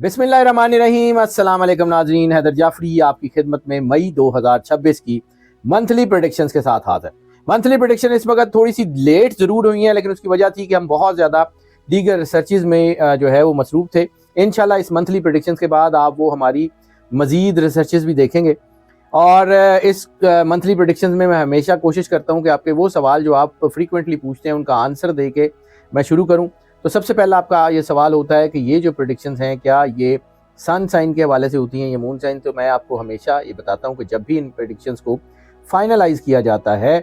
बिस्मिल्लाहिर्रहमानिर्रहीम। अस्सलाम वालेकुम नाज़रीन, हैदर जाफरी आपकी खिदमत में मई 2026 की मंथली प्रेडिक्शंस के साथ हाजिर। मंथली प्रेडिक्शन इस वक्त थोड़ी सी लेट ज़रूर हुई हैं, लेकिन उसकी वजह थी कि हम बहुत ज़्यादा दीगर रिसर्चेज में जो है वो मसरूफ़ थे। इंशाल्लाह इस मंथली प्रेडिक्शंस के बाद आप वो हमारी मज़ीद रिसर्चेज भी देखेंगे। और इस मंथली प्रेडिक्शंस में मैं हमेशा कोशिश करता हूँ कि आपके वो सवाल जो आप फ्रीक्वेंटली पूछते हैं उनका आंसर दे के मैं शुरू करूँ। तो सबसे पहला आपका ये सवाल होता है कि ये जो प्रेडिक्शंस हैं क्या ये सन साइन के हवाले से होती हैं या मून साइन। तो मैं आपको हमेशा ये बताता हूँ कि जब भी इन प्रेडिक्शंस को फाइनलाइज किया जाता है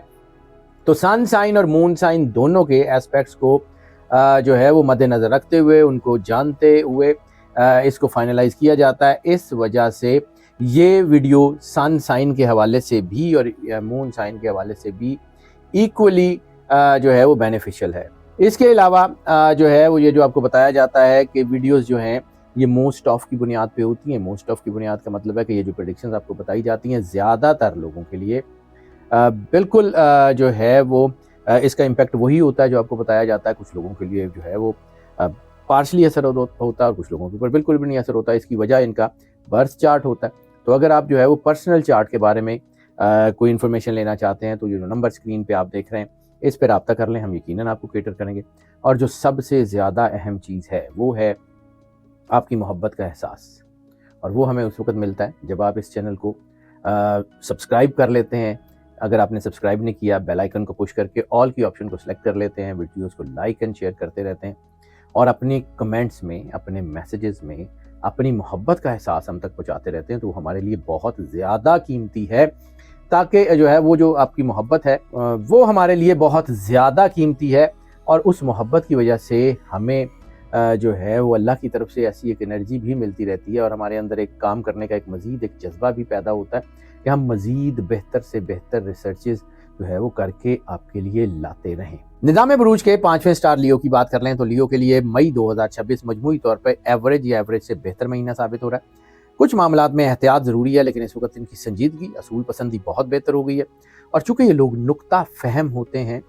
तो सन साइन और मून साइन दोनों के एस्पेक्ट्स को जो है वो मद्देनज़र रखते हुए, उनको जानते हुए इसको फाइनलाइज किया जाता है। इस वजह से ये वीडियो सन साइन के हवाले से भी और मून साइन के हवाले से भी इक्वली जो है वो बेनिफिशियल है। इसके अलावा जो है वो ये जो आपको बताया जाता है कि वीडियोस जो हैं ये मोस्ट ऑफ की बुनियाद पे होती हैं। मोस्ट ऑफ की बुनियाद का मतलब है कि ये जो प्रेडिक्शंस आपको बताई जाती हैं ज़्यादातर लोगों के लिए बिल्कुल जो है वो इसका इम्पैक्ट वही होता है जो आपको बताया जाता है। कुछ लोगों के लिए जो है वो पार्शली असर होता है और कुछ लोगों के ऊपर बिल्कुल भी नहीं असर होता। इसकी वजह इनका बर्थ चार्ट होता है। तो अगर आप जो है वो पर्सनल चार्ट के बारे में कोई इन्फॉर्मेशन लेना चाहते हैं तो ये जो नंबर स्क्रीन पे आप देख रहे हैं इस पर रब्ता कर लें, हम यकीनन आपको कैटर करेंगे। और जो सबसे ज़्यादा अहम चीज़ है वो है आपकी मोहब्बत का एहसास, और वो हमें उस वक्त मिलता है जब आप इस चैनल को सब्सक्राइब कर लेते हैं। अगर आपने सब्सक्राइब नहीं किया, बेल आइकन को पुश करके ऑल की ऑप्शन को सिलेक्ट कर लेते हैं, वीडियोस को लाइक एंड शेयर करते रहते हैं और अपने कमेंट्स में, अपने मैसेजेस में अपनी मोहब्बत का एहसास हम तक पहुँचाते रहते हैं, तो हमारे लिए बहुत ज़्यादा कीमती है। ताकि जो है वो जो आपकी मोहब्बत है वो हमारे लिए बहुत ज़्यादा कीमती है और उस मोहब्बत की वजह से हमें जो है वो अल्लाह की तरफ से ऐसी एक एनर्जी भी मिलती रहती है और हमारे अंदर एक काम करने का एक मज़ीद एक जज्बा भी पैदा होता है कि हम मज़ीद बेहतर से बेहतर रिसर्चेज जो है वो करके आपके लिए लाते रहें। निज़ाम बुरूज के 5वें स्टार लियो की बात कर लें तो लियो के लिए मई 2026 मजमूई तौर पर एवरेज या एवरेज से बेहतर महीना साबित हो रहा है। कुछ मामलात में एहतियात ज़रूरी है, लेकिन इस वक्त इनकी संजीदगी, असूल पसंदी बहुत बेहतर हो गई है। और चूँकि ये लोग नुक्ता फ़हम होते हैं,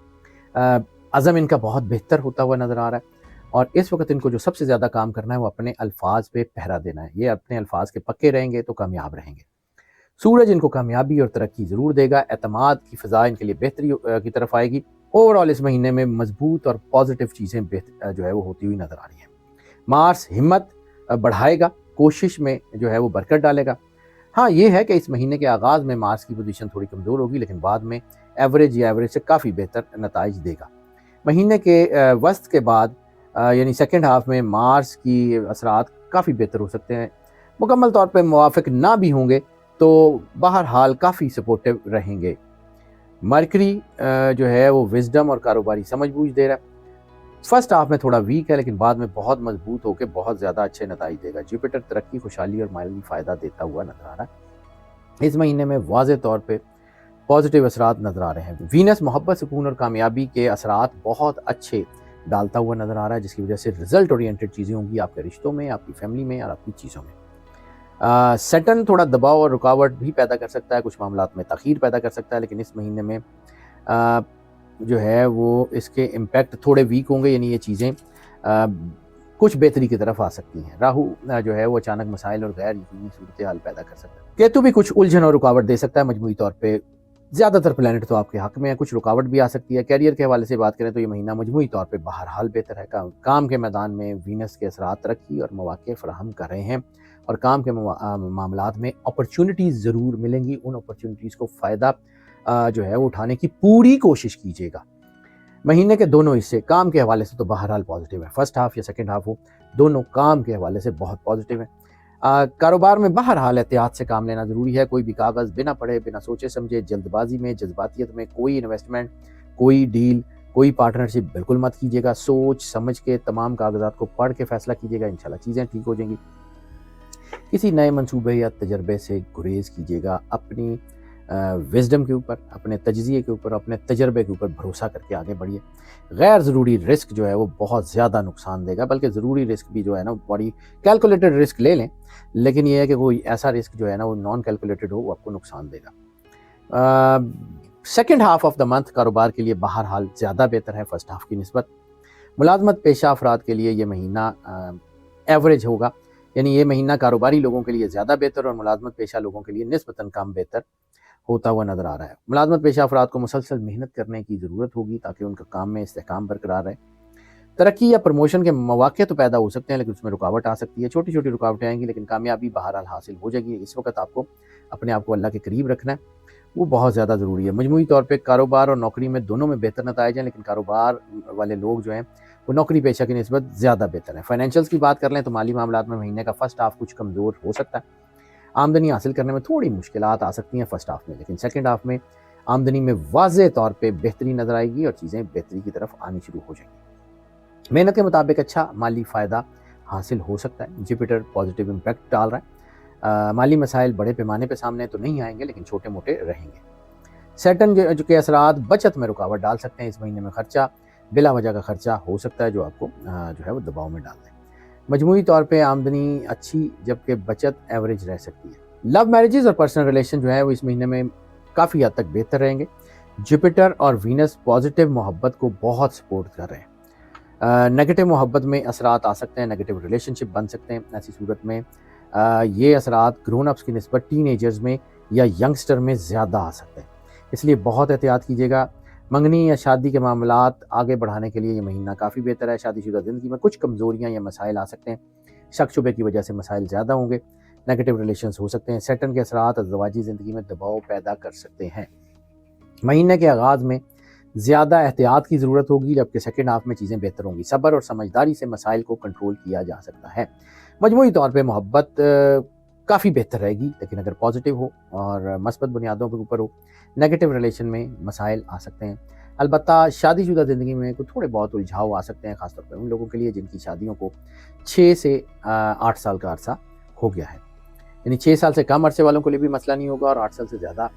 अज़म इनका बहुत बेहतर होता हुआ नज़र आ रहा है। और इस वक्त इनको जो सबसे ज़्यादा काम करना है वो अपने अल्फाज पे पहरा देना है। ये अपने अल्फाज के पक्के रहेंगे तो कामयाब रहेंगे। सूरज इनको कामयाबी और तरक्की ज़रूर देगा। एतमाद की फ़ज़ा इनके लिए बेहतरी की तरफ आएगी। ओवरऑल इस महीने में मजबूत और पॉजिटिव चीज़ें जो है वो होती हुई नज़र आ रही हैं। मार्स हिम्मत बढ़ाएगा, कोशिश में जो है वो बरकत डालेगा। हाँ, ये है कि इस महीने के आगाज़ में मार्स की पोजीशन थोड़ी कमज़ोर होगी, लेकिन बाद में एवरेज या एवरेज से काफ़ी बेहतर नताइज देगा। महीने के वस्त के बाद यानी सेकेंड हाफ में मार्स की असरात काफ़ी बेहतर हो सकते हैं। मुकम्मल तौर पर मुवाफ़िक ना भी होंगे तो बहरहाल काफ़ी सपोर्टिव रहेंगे। मरकरी जो है वो विजडम और कारोबारी समझ बूझ दे रहा है। फर्स्ट हाफ में थोड़ा वीक है, लेकिन बाद में बहुत मजबूत होकर बहुत ज़्यादा अच्छे नताइज देगा। जुपिटर तरक्की, खुशहाली और माली फ़ायदा देता हुआ नजर आ रहा है। इस महीने में वाज़े तौर पे पॉजिटिव असरात नज़र आ रहे हैं। वीनस मोहब्बत, सुकून और कामयाबी के असरात बहुत अच्छे डालता हुआ नज़र आ रहा है, जिसकी वजह से रिजल्ट ओरिएंटेड चीज़ें होंगी आपके रिश्तों में, आपकी फैमिली में और आपकी चीज़ों में। सैटर्न थोड़ा दबाव और रुकावट भी पैदा कर सकता है, कुछ मामलात में तख़ीर पैदा कर सकता है, लेकिन इस महीने में जो है वो इसके इम्पैक्ट थोड़े वीक होंगे, यानी ये चीज़ें कुछ बेहतरी की तरफ आ सकती हैं। राहु जो है वो अचानक मसाइल और गैर यकीनी सूरत हाल पैदा कर सकता है। केतु भी कुछ उलझन और रुकावट दे सकता है। मजमूई तौर पे ज़्यादातर प्लैनेट तो आपके हक में है, कुछ रुकावट भी आ सकती है। कैरियर के हवाले से बात करें तो ये महीना मजमूई तौर पे बहरहाल बेहतर है। काम के मैदान में वीनस के असरात तरक्की और मौक़े फराहम कर रहे हैं और काम के मामलात में अपॉर्चुनिटीज़ ज़रूर मिलेंगी। उन अपॉर्चुनिटीज़ को फ़ायदा जो है वो उठाने की पूरी कोशिश कीजिएगा। महीने के दोनों हिस्से काम के हवाले से तो बहरहाल पॉजिटिव है। फर्स्ट हाफ या सेकंड हाफ हो, दोनों काम के हवाले से बहुत पॉजिटिव है। कारोबार में बहरहाल एहतियात से काम लेना ज़रूरी है। कोई भी कागज़ बिना पढ़े, बिना सोचे समझे, जल्दबाजी में, जज्बातियत में कोई इन्वेस्टमेंट, कोई डील, कोई पार्टनरशिप बिल्कुल मत कीजिएगा। सोच समझ के तमाम कागजात को पढ़ के फ़ैसला कीजिएगा, इंशाल्लाह चीज़ें ठीक हो जाएंगी। किसी नए मंसूबे या तजर्बे से गुरेज कीजिएगा। अपनी विजडम के ऊपर, अपने तजज़िये के ऊपर, अपने तजर्बे के ऊपर भरोसा करके आगे बढ़िए। गैर ज़रूरी रिस्क जो है वो बहुत ज़्यादा नुकसान देगा, बल्कि ज़रूरी रिस्क भी जो है ना बड़ी कैलकुलेटेड रिस्क ले लें, लेकिन ये है कि कोई ऐसा रिस्क जो है ना वो नॉन कैलकुलेटेड हो, वो आपको नुकसान देगा। Second half of the month कारोबार के लिए बहरहाल ज़्यादा बेहतर है फर्स्ट हाफ की निस्बत। मुलाजमत पेशा अफराद के लिए ये महीना एवरेज होगा। یعنی یہ مہینہ کاروباری لوگوں کے لیے زیادہ بہتر اور ملازمت پیشہ لوگوں کے لیے نسبتاً کم بہتر ہوتا ہوا نظر آ رہا ہے۔ ملازمت پیشہ افراد کو مسلسل محنت کرنے کی ضرورت ہوگی تاکہ ان کا کام میں استحکام برقرار رہے۔ ترقی یا پروموشن کے مواقع تو پیدا ہو سکتے ہیں لیکن اس میں رکاوٹ آ سکتی ہے، چھوٹی چھوٹی رکاوٹیں آئیں گی لیکن کامیابی بہرحال حاصل ہو جائے گی۔ اس وقت آپ کو اپنے آپ کو اللہ کے قریب رکھنا ہے، وہ بہت زیادہ ضروری ہے۔ مجموعی طور پہ کاروبار اور نوکری میں دونوں میں بہتر نتائج ہیں، لیکن کاروبار والے لوگ جو ہیں وہ نوکری پیشہ کی نسبت زیادہ بہتر ہیں۔ فائنینشیلز کی بات کر لیں تو مالی معاملات میں مہینے کا فرسٹ ہاف کچھ کمزور ہو سکتا ہے، آمدنی حاصل کرنے میں تھوڑی مشکلات آ سکتی ہیں فرسٹ ہاف میں، لیکن سیکنڈ ہاف میں آمدنی میں واضح طور پہ بہتری نظر آئے گی اور چیزیں بہتری کی طرف آنی شروع ہو جائیں گی۔ محنت کے مطابق اچھا مالی فائدہ حاصل ہو سکتا ہے۔ جوپیٹر پازیٹیو امپیکٹ ڈال رہا ہے، مالی مسائل بڑے پیمانے پہ سامنے تو نہیں آئیں گے لیکن چھوٹے موٹے رہیں گے۔ سیٹرن جو کہ اثرات بچت میں رکاوٹ ڈال سکتے ہیں۔ اس مہینے میں خرچہ بلا وجہ کا خرچہ ہو سکتا ہے جو آپ کو جو ہے وہ دباؤ میں ڈال دیں۔ مجموعی طور پہ آمدنی اچھی جبکہ بچت ایوریج رہ سکتی ہے۔ لو میرجز اور پرسنل ریلیشن جو ہے وہ اس مہینے میں کافی حد تک بہتر رہیں گے۔ جوپیٹر اور وینس پازیٹیو محبت کو بہت سپورٹ کر رہے ہیں۔ نیگیٹو محبت میں اثرات آ سکتے ہیں، نیگیٹو ریلیشن شپ بن سکتے ہیں۔ ایسی صورت میں یہ اثرات گرون اپس کی نسبت ٹین ایجرز میں یا ینگسٹر میں زیادہ آ سکتے ہیں، اس لیے بہت احتیاط کیجیے گا۔ منگنی یا شادی کے معاملات آگے بڑھانے کے لیے یہ مہینہ کافی بہتر ہے۔ شادی شدہ زندگی میں کچھ کمزوریاں یا مسائل آ سکتے ہیں، شک شبے کی وجہ سے مسائل زیادہ ہوں گے، نیگیٹو ریلیشنز ہو سکتے ہیں۔ سیٹرن کے اثرات ازدواجی زندگی میں دباؤ پیدا کر سکتے ہیں۔ مہینے کے آغاز میں زیادہ احتیاط کی ضرورت ہوگی جبکہ سیکنڈ ہاف میں چیزیں بہتر ہوں گی۔ صبر اور سمجھداری سے مسائل کو کنٹرول کیا جا سکتا ہے۔ مجموعی طور پہ محبت کافی بہتر رہے گی لیکن اگر پازیٹیو ہو اور مثبت بنیادوں کے اوپر ہو۔ نیگیٹو ریلیشن میں مسائل آ سکتے ہیں، البتہ شادی شدہ زندگی میں کوئی تھوڑے بہت الجھاؤ آ سکتے ہیں، خاص طور پہ ان لوگوں کے لیے جن کی شادیوں کو 6 سے 8 سال کا عرصہ ہو گیا ہے۔ یعنی 6 سال سے کم عرصے والوں کے لیے بھی مسئلہ نہیں ہوگا اور 8 سال سے زیادہ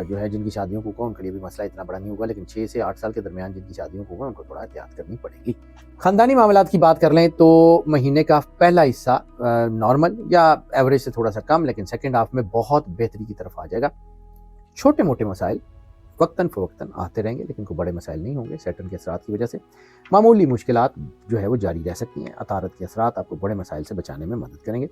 جو ہے جن کی شادیوں کو ان کے لیے بھی مسئلہ اتنا بڑا نہیں ہوگا، لیکن 6 سے 8 سال کے درمیان جن کی شادیوں کو ان کو تھوڑا احتیاط کرنی پڑے گی۔ خاندانی معاملات کی بات کر لیں تو مہینے کا پہلا حصہ نارمل یا ایوریج سے تھوڑا سا کم، لیکن سیکنڈ ہاف میں بہت بہتری کی طرف آ جائے گا۔ چھوٹے موٹے مسائل وقتاً فوقتاً آتے رہیں گے لیکن کوئی بڑے مسائل نہیں ہوں گے۔ سیٹرن کے اثرات کی وجہ سے معمولی مشکلات جو ہے وہ جاری رہ سکتی ہیں۔ عطارد کے اثرات آپ کو بڑے مسائل سے بچانے میں مدد کریں گے۔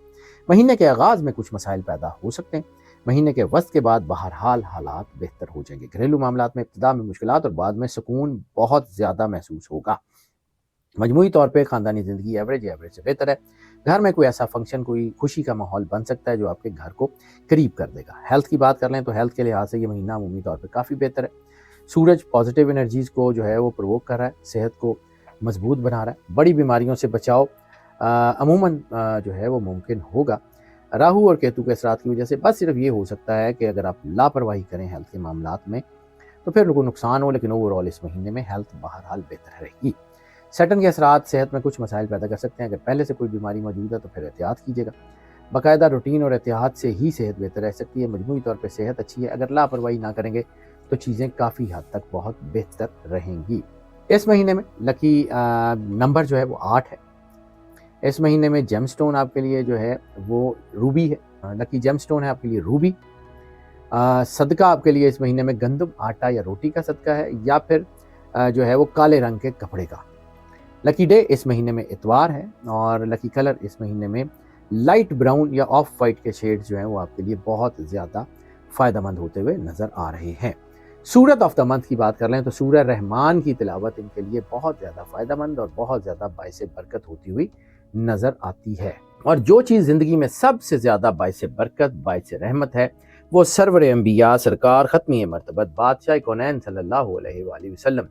مہینے کے آغاز میں کچھ مسائل پیدا ہو سکتے ہیں، مہینے کے وسط کے بعد بہرحال حالات بہتر ہو جائیں گے۔ گھریلو معاملات میں ابتدا میں مشکلات اور بعد میں سکون بہت زیادہ محسوس ہوگا۔ مجموعی طور پہ خاندانی زندگی ایوریج سے بہتر ہے۔ گھر میں کوئی ایسا فنکشن، کوئی خوشی کا ماحول بن سکتا ہے جو آپ کے گھر کو قریب کر دے گا۔ ہیلتھ کی بات کر لیں تو ہیلتھ کے لحاظ سے یہ مہینہ عمومی طور پہ کافی بہتر ہے۔ سورج پازیٹیو انرجیز کو جو ہے وہ پرووک کر رہا ہے، صحت کو مضبوط بنا رہا ہے۔ بڑی بیماریوں سے بچاؤ عموماً جو ہے وہ ممکن ہوگا۔ راہو اور کیتو کے اثرات کی وجہ سے بس صرف یہ ہو سکتا ہے کہ اگر آپ لاپرواہی کریں ہیلتھ کے معاملات میں تو پھر کو نقصان ہو، لیکن اوور آل اس مہینے میں ہیلتھ بہرحال بہتر رہے گی۔ سیٹرن کے اثرات صحت میں کچھ مسائل پیدا کر سکتے ہیں۔ اگر پہلے سے کوئی بیماری موجود ہے تو پھر احتیاط کیجیے گا۔ باقاعدہ روٹین اور احتیاط سے ہی صحت بہتر رہ سکتی ہے۔ مجموعی طور پہ صحت اچھی ہے، اگر لاپرواہی نہ کریں گے تو چیزیں کافی حد تک بہت بہتر رہیں گی۔ اس مہینے میں لکی نمبر جو ہے وہ 8 ہے۔ اس مہینے میں جیم سٹون آپ کے لیے جو ہے وہ روبی ہے، لکی جیم سٹون ہے آپ کے لیے روبی۔ صدقہ آپ کے لیے اس مہینے میں گندم، آٹا یا روٹی کا صدقہ ہے یا پھر جو ہے وہ کالے رنگ کے کپڑے کا۔ لکی ڈے اس مہینے میں اتوار ہے اور لکی کلر اس مہینے میں لائٹ براؤن یا آف وائٹ کے شیڈز جو ہیں وہ آپ کے لیے بہت زیادہ فائدہ مند ہوتے ہوئے نظر آ رہے ہیں۔ سورت آف دا منتھ کی بات کر لیں تو سورہ رحمان کی تلاوت ان کے لیے بہت زیادہ فائدہ مند اور بہت زیادہ باعث برکت ہوتی ہوئی نظر آتی ہے۔ اور جو چیز زندگی میں سب سے زیادہ باعث برکت، باعث رحمت ہے، وہ سرور انبیاء سرکار ختمی مرتبت بادشاہ کونین صلی اللہ علیہ وآلہ وسلم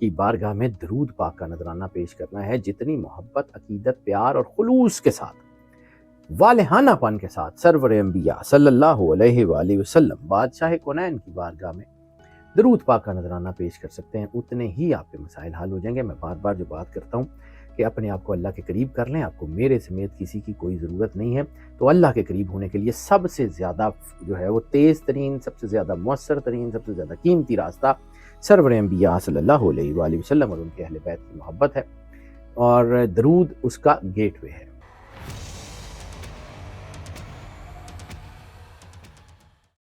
کی بارگاہ میں درود پاک کا نذرانہ پیش کرنا ہے۔ جتنی محبت، عقیدت، پیار اور خلوص کے ساتھ، والہانہ پن کے ساتھ سرور انبیاء صلی اللہ علیہ وآلہ وسلم بادشاہ کونین کی بارگاہ میں درود پاک کا نذرانہ پیش کر سکتے ہیں، اتنے ہی آپ کے مسائل حل ہو جائیں گے۔ میں بار بار جو بات کرتا ہوں کہ اپنے آپ کو اللہ کے قریب کر لیں، آپ کو میرے سمیت کسی کی کوئی ضرورت نہیں ہے۔ تو اللہ کے قریب ہونے کے لیے سب سے زیادہ جو ہے وہ تیز ترین، سب سے زیادہ مؤثر ترین، سب سے زیادہ قیمتی راستہ سرور انبیاء صلی اللہ علیہ وآلہ وسلم اور ان کے اہل بیت کی محبت ہے، اور درود اس کا گیٹ وے ہے۔